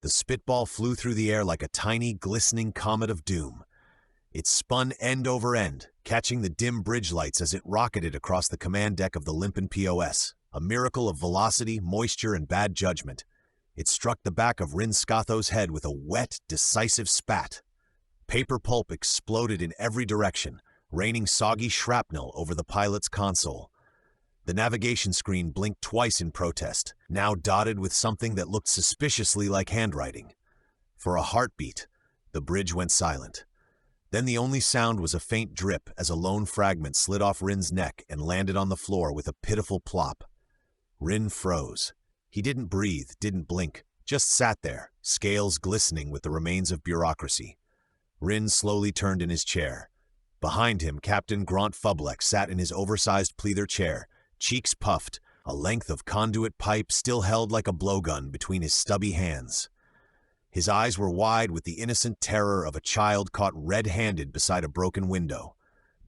The spitball flew through the air like a tiny, glistening comet of doom. It spun end over end, catching the dim bridge lights as it rocketed across the command deck of the Limpin POS, a miracle of velocity, moisture, and bad judgment. It struck the back of Rin Scatho's head with a wet, decisive spat. Paper pulp exploded in every direction, raining soggy shrapnel over the pilot's console. The navigation screen blinked twice in protest, now dotted with something that looked suspiciously like handwriting. For a heartbeat, the bridge went silent. Then the only sound was a faint drip as a lone fragment slid off Rin's neck and landed on the floor with a pitiful plop. Rin froze. He didn't breathe, didn't blink, just sat there, scales glistening with the remains of bureaucracy. Rin slowly turned in his chair. Behind him, Captain Gront Fublex sat in his oversized pleather chair, cheeks puffed, a length of conduit pipe still held like a blowgun between his stubby hands. His eyes were wide with the innocent terror of a child caught red-handed beside a broken window.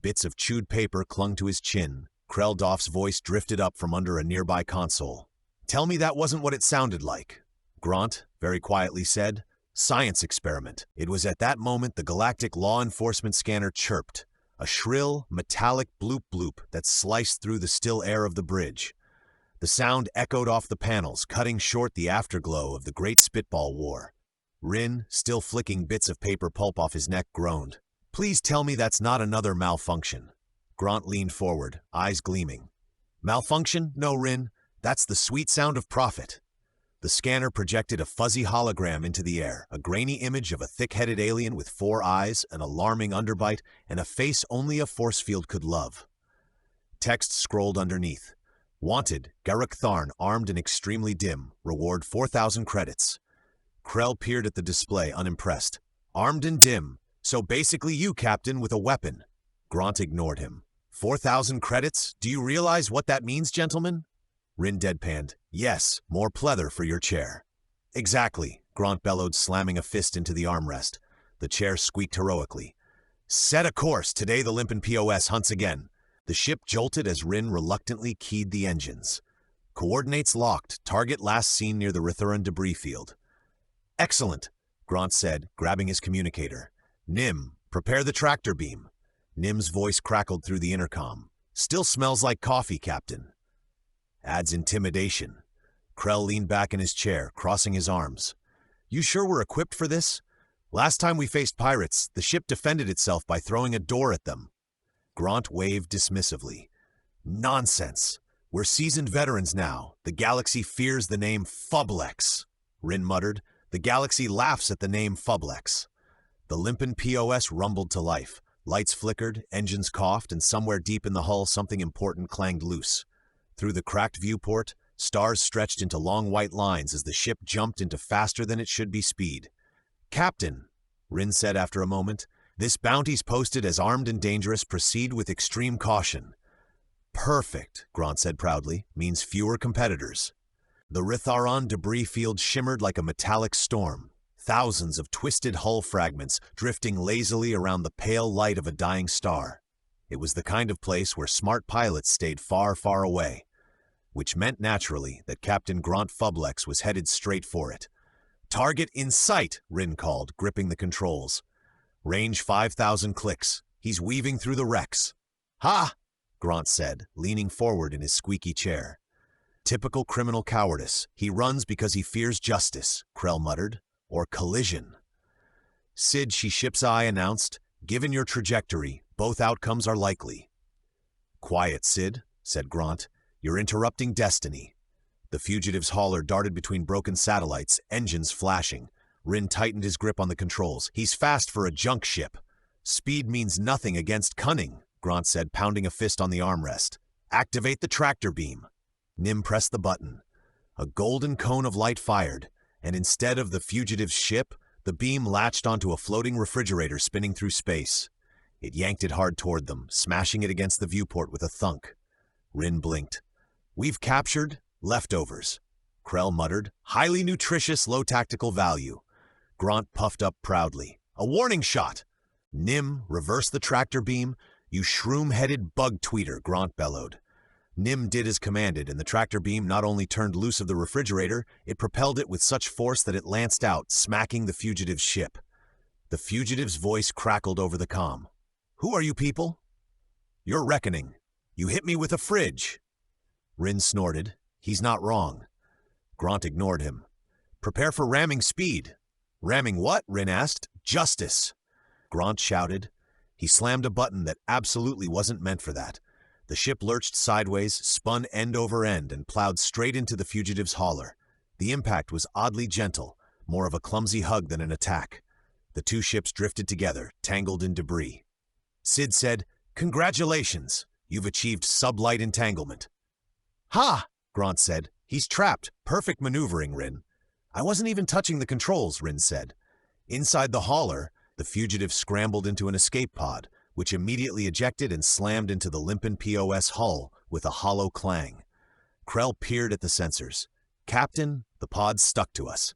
Bits of chewed paper clung to his chin. Kreldorf's voice drifted up from under a nearby console. "Tell me that wasn't what it sounded like," Gront very quietly said. "Science experiment." It was at that moment the galactic law enforcement scanner chirped, a shrill, metallic bloop-bloop that sliced through the still air of the bridge. The sound echoed off the panels, cutting short the afterglow of the Great Spitball War. Rin, still flicking bits of paper pulp off his neck, groaned. "Please tell me that's not another malfunction." Gront leaned forward, eyes gleaming. "Malfunction? No, Rin. That's the sweet sound of profit." The scanner projected a fuzzy hologram into the air, a grainy image of a thick-headed alien with 4 eyes, an alarming underbite, and a face only a force field could love. Text scrolled underneath. "Wanted, Garruk Tharn, armed and extremely dim. Reward 4,000 credits. Krell peered at the display, unimpressed. "Armed and dim. So basically you, Captain, with a weapon." Gront ignored him. 4,000 credits? Do you realize what that means, gentlemen?" Rin deadpanned. "Yes, more pleather for your chair." "Exactly," Gront bellowed, slamming a fist into the armrest. The chair squeaked heroically. "Set a course. Today the Limpin POS hunts again." The ship jolted as Rin reluctantly keyed the engines. "Coordinates locked. Target last seen near the Rithuran debris field." "Excellent," Gront said, grabbing his communicator. "Nim, prepare the tractor beam." Nim's voice crackled through the intercom. "Still smells like coffee, Captain." "Adds intimidation." Krell leaned back in his chair, crossing his arms. "You sure we're equipped for this? Last time we faced pirates, the ship defended itself by throwing a door at them." Gront waved dismissively. "Nonsense. We're seasoned veterans now. The galaxy fears the name Fublex." Rin muttered. "The galaxy laughs at the name Fublex." The Limpin POS rumbled to life. Lights flickered, engines coughed, and somewhere deep in the hull something important clanged loose. Through the cracked viewport, stars stretched into long white lines as the ship jumped into faster than it should be speed. "Captain," Rin said after a moment, "this bounty's posted as armed and dangerous. Proceed with extreme caution." "Perfect," Gront said proudly. "Means fewer competitors." The Rithuran debris field shimmered like a metallic storm. Thousands of twisted hull fragments drifting lazily around the pale light of a dying star. It was the kind of place where smart pilots stayed far, far away, which meant naturally that Captain Gront Fublex was headed straight for it. "Target in sight," Rin called, gripping the controls. "Range 5,000 clicks. He's weaving through the wrecks." "Ha!" Gront said, leaning forward in his squeaky chair. "Typical criminal cowardice. He runs because he fears justice," Krell muttered. "Or collision." "Sid," she ship's eye announced, "given your trajectory, both outcomes are likely." "Quiet, Sid," said Gront. "You're interrupting destiny." The fugitive's hauler darted between broken satellites, engines flashing. Rin tightened his grip on the controls. "He's fast for a junk ship." "Speed means nothing against cunning," Gront said, pounding a fist on the armrest. "Activate the tractor beam." Nim pressed the button. A golden cone of light fired, and instead of the fugitive's ship, the beam latched onto a floating refrigerator spinning through space. It yanked it hard toward them, smashing it against the viewport with a thunk. Rin blinked. "We've captured leftovers," Krell muttered. "Highly nutritious, low tactical value." Gront puffed up proudly. "A warning shot!" "Nim, reverse the tractor beam. You shroom-headed bug tweeter," Gront bellowed. Nim did as commanded, and the tractor beam not only turned loose of the refrigerator, it propelled it with such force that it lanced out, smacking the fugitive's ship. The fugitive's voice crackled over the comm. "Who are you people?" "Your reckoning. You hit me with a fridge." Rin snorted. "He's not wrong." Gront ignored him. "Prepare for ramming speed." "Ramming what?" Rin asked. "Justice." Gront shouted. He slammed a button that absolutely wasn't meant for that. The ship lurched sideways, spun end over end, and plowed straight into the fugitive's hauler. The impact was oddly gentle, more of a clumsy hug than an attack. The two ships drifted together, tangled in debris. Sid said, "Congratulations! You've achieved sublight entanglement." "Ha!" Gront said. "He's trapped. Perfect maneuvering, Rin." "I wasn't even touching the controls," Rin said. Inside the hauler, the fugitive scrambled into an escape pod, which immediately ejected and slammed into the Limpin POS hull with a hollow clang. Krell peered at the sensors. "Captain, the pod's stuck to us."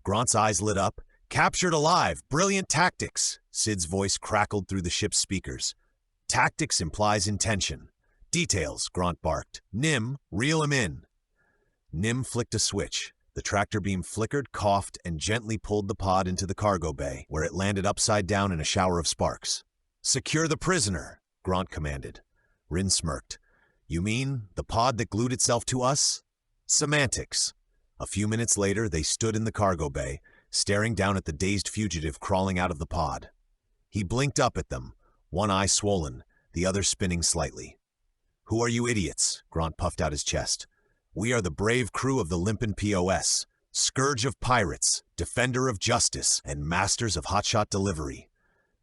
Gront's eyes lit up. "Captured alive! Brilliant tactics!" Sid's voice crackled through the ship's speakers. "Tactics implies intention." "Details," Gront barked. "Nim, reel him in." Nim flicked a switch. The tractor beam flickered, coughed, and gently pulled the pod into the cargo bay, where it landed upside down in a shower of sparks. "Secure the prisoner," Gront commanded. Rin smirked. "You mean the pod that glued itself to us?" "Semantics." A few minutes later, they stood in the cargo bay, staring down at the dazed fugitive crawling out of the pod. He blinked up at them, one eye swollen, the other spinning slightly. "Who are you idiots?" Gront puffed out his chest. "We are the brave crew of the Limpin POS, scourge of pirates, defender of justice, and masters of hotshot delivery."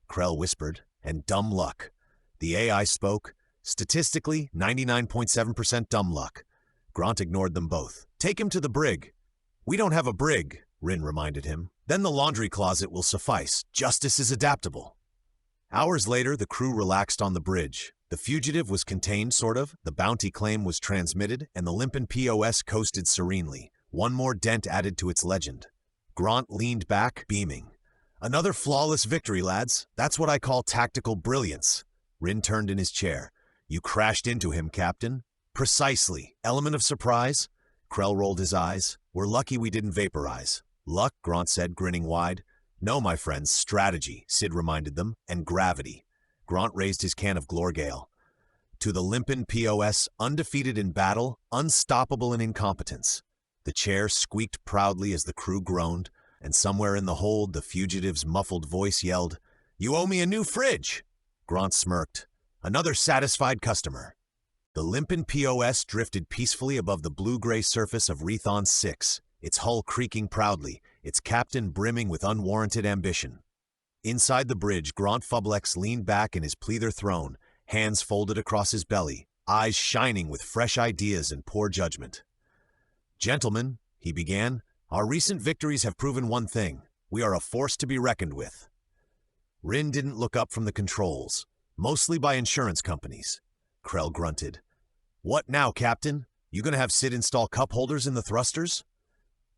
Krell whispered, "And dumb luck." The AI spoke, "Statistically, 99.7% dumb luck." Gront ignored them both. "Take him to the brig." "We don't have a brig," Rin reminded him. "Then the laundry closet will suffice. Justice is adaptable." Hours later, the crew relaxed on the bridge. The fugitive was contained, sort of, the bounty claim was transmitted, and the Limpin POS coasted serenely, one more dent added to its legend. Gront leaned back, beaming. "Another flawless victory, lads. That's what I call tactical brilliance." Rin turned in his chair. "You crashed into him, Captain." "Precisely. Element of surprise?" Krell rolled his eyes. "We're lucky we didn't vaporize." "Luck?" Gront said, grinning wide. "No, my friends, strategy," Sid reminded them, "and gravity." Gront raised his can of Glorgale. "To the Limpin POS, undefeated in battle, unstoppable in incompetence." The chair squeaked proudly as the crew groaned, and somewhere in the hold the fugitive's muffled voice yelled, "You owe me a new fridge!" Gront smirked. "Another satisfied customer." The Limpin POS drifted peacefully above the blue-gray surface of Rethon 6, its hull creaking proudly, its captain brimming with unwarranted ambition. Inside the bridge, Gront Fublex leaned back in his pleather throne, hands folded across his belly, eyes shining with fresh ideas and poor judgment. "Gentlemen," he began, "our recent victories have proven one thing. We are a force to be reckoned with." Rin didn't look up from the controls, mostly by insurance companies. Krell grunted. "What now, Captain? You gonna have Sid install cup holders in the thrusters?"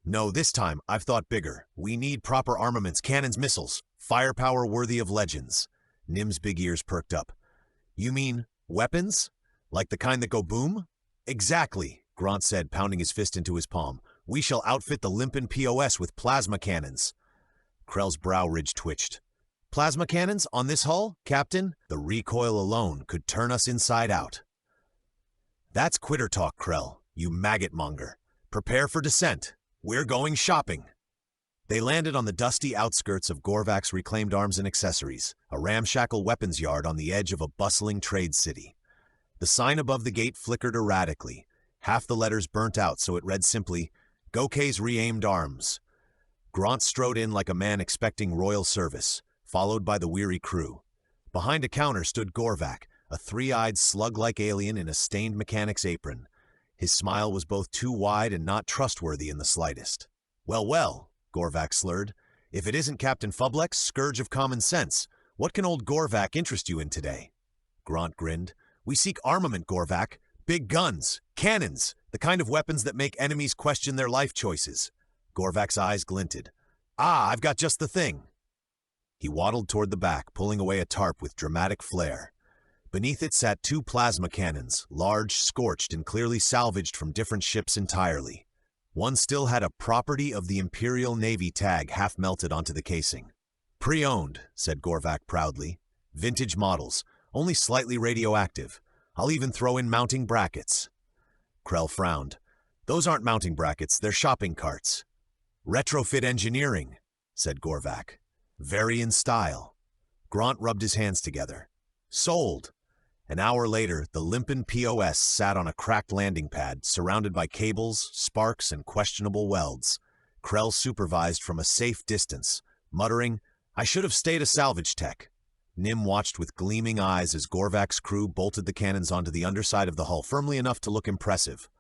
"No, this time I've thought bigger. We need proper armaments, cannons, missiles, firepower worthy of legends." Nim's big ears perked up. "You mean weapons? Like the kind that go boom?" "Exactly," Gront said, pounding his fist into his palm. "We shall outfit the Limpin POS with plasma cannons." Krell's brow ridge twitched. "Plasma cannons on this hull, Captain? The recoil alone could turn us inside out." "That's quitter talk, Krell, you maggot monger. Prepare for descent. We're going shopping." They landed on the dusty outskirts of Gorvak's Reclaimed Arms and Accessories, a ramshackle weapons yard on the edge of a bustling trade city. The sign above the gate flickered erratically, half the letters burnt out so it read simply, "Gokei's Re-Aimed Arms." Gront strode in like a man expecting royal service, followed by the weary crew. Behind a counter stood Gorvak, a three-eyed slug-like alien in a stained mechanic's apron. His smile was both too wide and not trustworthy in the slightest. "Well, well," Gorvak slurred. "If it isn't Captain Fublex, scourge of common sense, what can old Gorvak interest you in today?" Gront grinned. "We seek armament, Gorvak. Big guns, cannons, the kind of weapons that make enemies question their life choices." Gorvak's eyes glinted. "Ah, I've got just the thing." He waddled toward the back, pulling away a tarp with dramatic flair. Beneath it sat two plasma cannons, large, scorched, and clearly salvaged from different ships entirely. One still had a Property of the Imperial Navy tag half melted onto the casing. "Pre-owned," said Gorvac proudly. "Vintage models, only slightly radioactive. I'll even throw in mounting brackets." Krell frowned. "Those aren't mounting brackets, they're shopping carts." "Retrofit engineering," said Gorvac. "Very in style." Gront rubbed his hands together. "Sold." An hour later, the Limpin POS sat on a cracked landing pad, surrounded by cables, sparks, and questionable welds. Krell supervised from a safe distance, muttering, "I should have stayed a salvage tech." Nim watched with gleaming eyes as Gorvac's crew bolted the cannons onto the underside of the hull firmly enough to look impressive.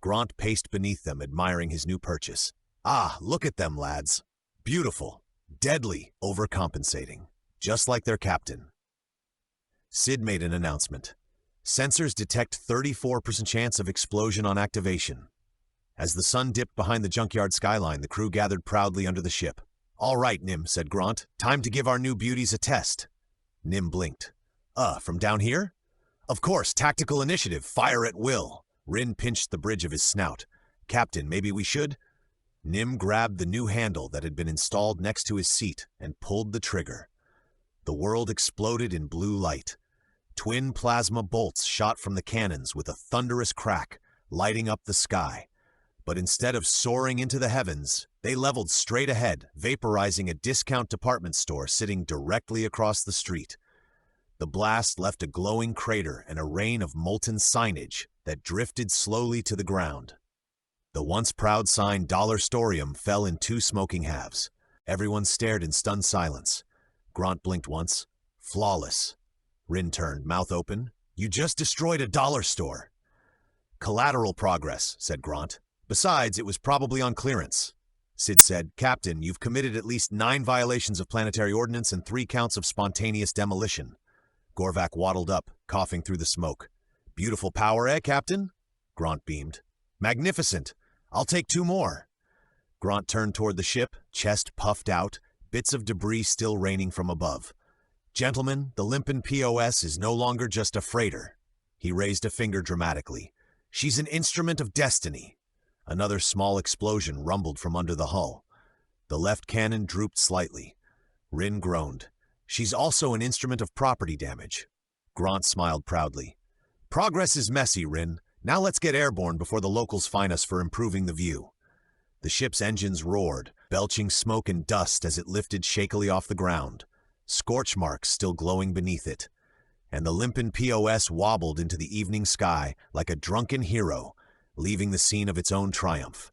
Gront paced beneath them, admiring his new purchase. "Ah, look at them, lads. Beautiful, deadly, overcompensating, just like their captain." Sid made an announcement. "Sensors detect 34% chance of explosion on activation." As the sun dipped behind the junkyard skyline, the crew gathered proudly under the ship. "All right, Nim," said Gront. "Time to give our new beauties a test." Nim blinked. From down here?" "Of course, tactical initiative, fire at will." Rin pinched the bridge of his snout. "Captain, maybe we should?" Nim grabbed the new handle that had been installed next to his seat and pulled the trigger. The world exploded in blue light. Twin plasma bolts shot from the cannons with a thunderous crack, lighting up the sky. But instead of soaring into the heavens, they leveled straight ahead, vaporizing a discount department store sitting directly across the street. The blast left a glowing crater and a rain of molten signage that drifted slowly to the ground. The once proud sign $Storium fell in two smoking halves. Everyone stared in stunned silence. Gront blinked once. "Flawless." Rin turned, mouth open. "You just destroyed a dollar store." "Collateral progress," said Gront. "Besides, it was probably on clearance." Sid said, "Captain, you've committed at least 9 violations of planetary ordnance and 3 counts of spontaneous demolition." Gorvac waddled up, coughing through the smoke. "Beautiful power, Captain?" Gront beamed. "Magnificent. I'll take 2 more." Gront turned toward the ship, chest puffed out, bits of debris still raining from above. "Gentlemen, the Limpin POS is no longer just a freighter." He raised a finger dramatically. "She's an instrument of destiny." Another small explosion rumbled from under the hull. The left cannon drooped slightly. Rin groaned. "She's also an instrument of property damage." Gront smiled proudly. "Progress is messy, Rin. Now let's get airborne before the locals fine us for improving the view." The ship's engines roared, belching smoke and dust as it lifted shakily off the ground, scorch marks still glowing beneath it. And the Limpin POS wobbled into the evening sky like a drunken hero, leaving the scene of its own triumph.